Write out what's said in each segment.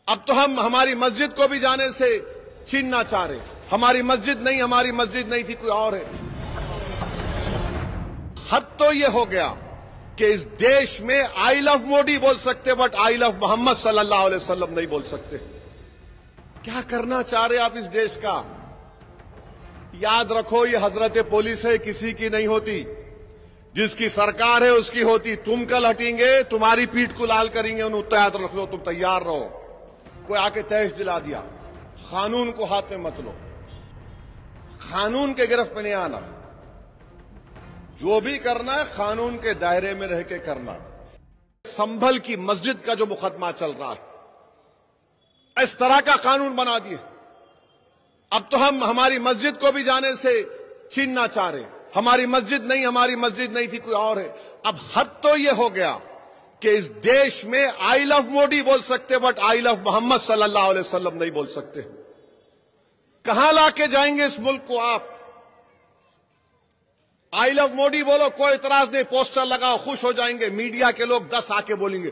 اب تو ہم ہماری مسجد کو بھی جانے سے چھیننا چاہ رہے. ہماری مسجد نہیں تھی کوئی اور ہے. حد تو یہ ہو گیا کہ اس دیش میں آئی لو موڈی بول سکتے بٹ آئی لو محمد صلی اللہ علیہ وسلم نہیں بول سکتے. کیا کرنا چاہ رہے آپ اس دیش کا؟ یاد رکھو یہ حضرت پولیس ہے، کسی کی نہیں ہوتی. جس کی سرکار ہے اس کی ہوتی. تم کل ہٹیں گے تمہاری پیٹھ کو لال کریں گے. انہوں احتیاط رکھ لو، تم تیار رہو. کوئی آ کے تحش دلا دیا، قانون کو ہاتھ میں مت لو، قانون کے گرفت میں نہیں آنا. جو بھی کرنا ہے قانون کے دائرے میں رہ کے کرنا. سنبھل کی مسجد کا جو مقدمہ چل رہا ہے، اس طرح کا قانون بنا دیے. اب تو ہم ہماری مسجد کو بھی جانے سے چھیننا چاہ رہے. ہماری مسجد نہیں تھی کوئی اور ہے. اب حد تو یہ ہو گیا کہ اس دیش میں آئی لو موڈی بول سکتے بٹ آئی لو محمد صلی اللہ علیہ وسلم نہیں بول سکتے. کہاں لا کے جائیں گے اس ملک کو آپ؟ آئی لو موڈی بولو، کوئی اعتراض نہیں، پوسٹر لگاؤ، خوش ہو جائیں گے. میڈیا کے لوگ 10 آ کے بولیں گے،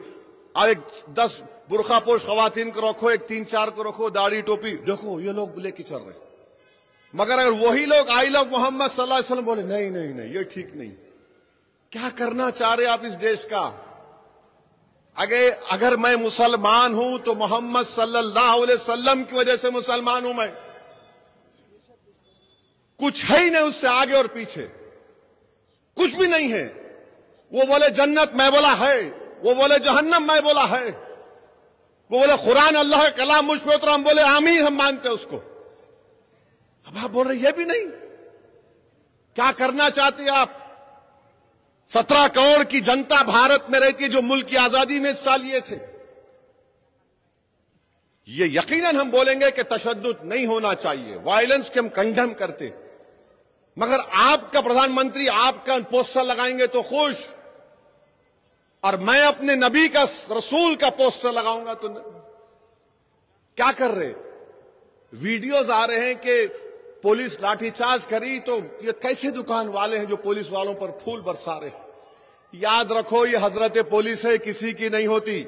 اور ایک 10 برقع پوش خواتین کو رکھو، ایک 3-4 کو رکھو داڑھی ٹوپی، دیکھو یہ لوگ لے کے چل رہے. مگر اگر وہی لوگ آئی لو محمد صلی اللہ علیہ وسلم بولے نہیں یہ ٹھیک نہیں. کیا کرنا چاہ رہے آپ اس دیش کا؟ اگر میں مسلمان ہوں تو محمد صلی اللہ علیہ وسلم کی وجہ سے مسلمان ہوں. میں کچھ ہے ہی نہیں اس سے آگے اور پیچھے، کچھ بھی نہیں ہے. وہ بولے جنت، میں بولا ہے. وہ بولے جہنم، میں بولا ہے. وہ بولے قرآن اللہ کلام مجھ پہ اترا، ہم بولے آمین، ہم مانتے اس کو. اب آپ بول رہے یہ بھی نہیں. کیا کرنا چاہتے آپ؟ 17 کروڑ کی جنتا بھارت میں رہتی ہے جو ملک کی آزادی میں حصہ لیے تھے. یہ یقیناً ہم بولیں گے کہ تشدد نہیں ہونا چاہیے، وائلنس کے ہم کنڈم کرتے. مگر آپ کا پردھان منتری آپ کا پوسٹر لگائیں گے تو خوش، اور میں اپنے نبی کا رسول کا پوسٹر لگاؤں گا تو کیا کر رہے؟ ویڈیوز آ رہے ہیں کہ پولیس لاٹھی چارج کری تو یہ کیسے دکان والے ہیں جو پولیس والوں پر پھول برسا رہے. یاد رکھو یہ حضرت پولیس ہے، کسی کی نہیں ہوتی.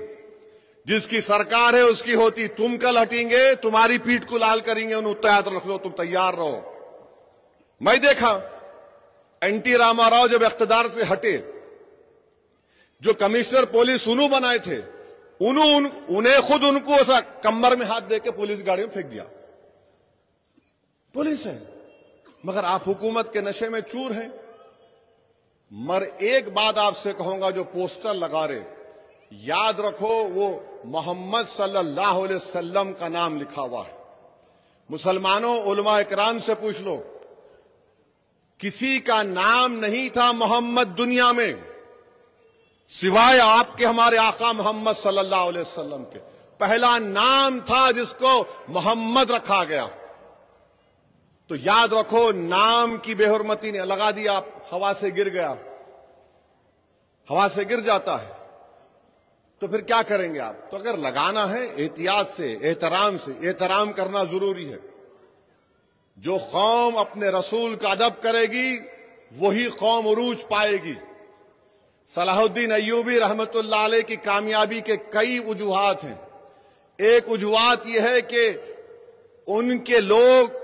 جس کی سرکار ہے اس کی ہوتی. تم کل ہٹیں گے تمہاری پیٹھ کو لال کریں گے. انہوں احتیاط رکھ لو، تم تیار رہو. میں دیکھا این ٹی راما راؤ جب اقتدار سے ہٹے، جو کمشنر پولیس انہوں بنائے تھے، انہیں خود ان کو ایسا کمر میں ہاتھ دے کے پولیس گاڑی میں پھینک دیا. پولیس ہے، مگر آپ حکومت کے نشے میں چور ہیں. ایک بات آپ سے کہوں گا، جو پوسٹر لگا رہے، یاد رکھو وہ محمد صلی اللہ علیہ وسلم کا نام لکھا ہوا ہے. مسلمانوں علماء اکرام سے پوچھ لو، کسی کا نام نہیں تھا محمد دنیا میں سوائے آپ کے ہمارے آقا محمد صلی اللہ علیہ وسلم کے. پہلا نام تھا جس کو محمد رکھا گیا. تو یاد رکھو نام کی بے حرمتی نے لگا دیا، ہوا سے گر گیا، ہوا سے گر جاتا ہے تو پھر کیا کریں گے آپ؟ تو اگر لگانا ہے احتیاط سے، احترام کرنا ضروری ہے. جو قوم اپنے رسول کا ادب کرے گی وہی قوم عروج پائے گی. صلاح الدین ایوبی رحمت اللہ علیہ کی کامیابی کے کئی وجوہات ہیں. ایک وجوہات یہ ہے کہ ان کے لوگ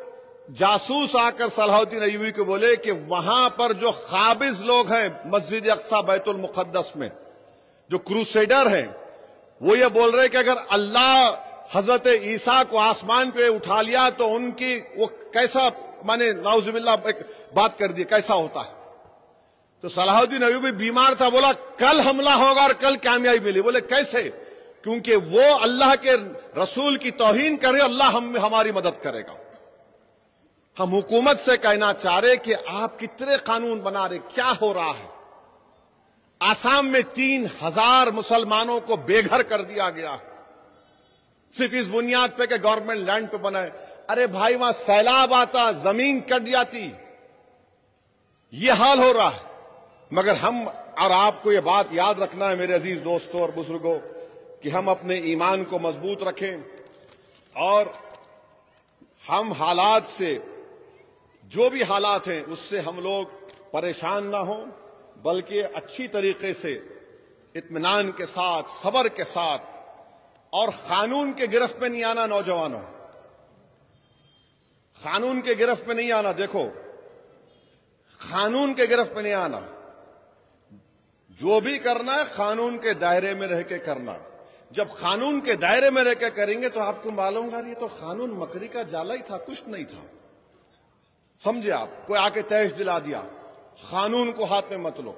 جاسوس آ کر صلاح الدین ایوبی کو بولے کہ وہاں پر جو قابض لوگ ہیں مسجد اقصی بیت المقدس میں، جو کروسیڈر ہیں، وہ یہ بول رہے کہ اگر اللہ حضرت عیسیٰ کو آسمان پہ اٹھا لیا تو ان کی وہ کیسا، نعوذ باللہ بات کر دی، کیسا ہوتا ہے. تو صلاح الدین ایوبی بیمار تھا، بولا کل حملہ ہوگا اور کل کامیابی ملی. بولے کیسے؟ کیونکہ وہ اللہ کے رسول کی توہین کرے، اللہ ہماری مدد کرے گا. ہم حکومت سے کہنا چاہ رہے کہ آپ کتنے قانون بنا رہے، کیا ہو رہا ہے؟ آسام میں 3000 مسلمانوں کو بے گھر کر دیا گیا صرف اس بنیاد پہ کہ گورنمنٹ لینڈ پہ بنائے. ارے بھائی وہاں سیلاب آتا، زمین کٹ جاتی. یہ حال ہو رہا ہے. مگر ہم اور آپ کو یہ بات یاد رکھنا ہے میرے عزیز دوستوں اور بزرگوں کہ ہم اپنے ایمان کو مضبوط رکھیں اور ہم حالات سے، جو بھی حالات ہیں اس سے ہم لوگ پریشان نہ ہوں، بلکہ اچھی طریقے سے اطمینان کے ساتھ، صبر کے ساتھ اور قانون کے گرفت میں نہیں آنا نوجوانوں، قانون کے گرفت میں نہیں آنا. دیکھو، قانون کے گرفت میں نہیں آنا. جو بھی کرنا ہے قانون کے دائرے میں رہ کے کرنا. جب قانون کے دائرے میں رہ کے کریں گے تو آپ کو معلوم ہوگا یہ تو قانون مکری کا جالا ہی تھا، کچھ نہیں تھا. سمجھے آپ؟ کوئی آ کے تیش دلا دیا، قانون کو ہاتھ میں مت لو.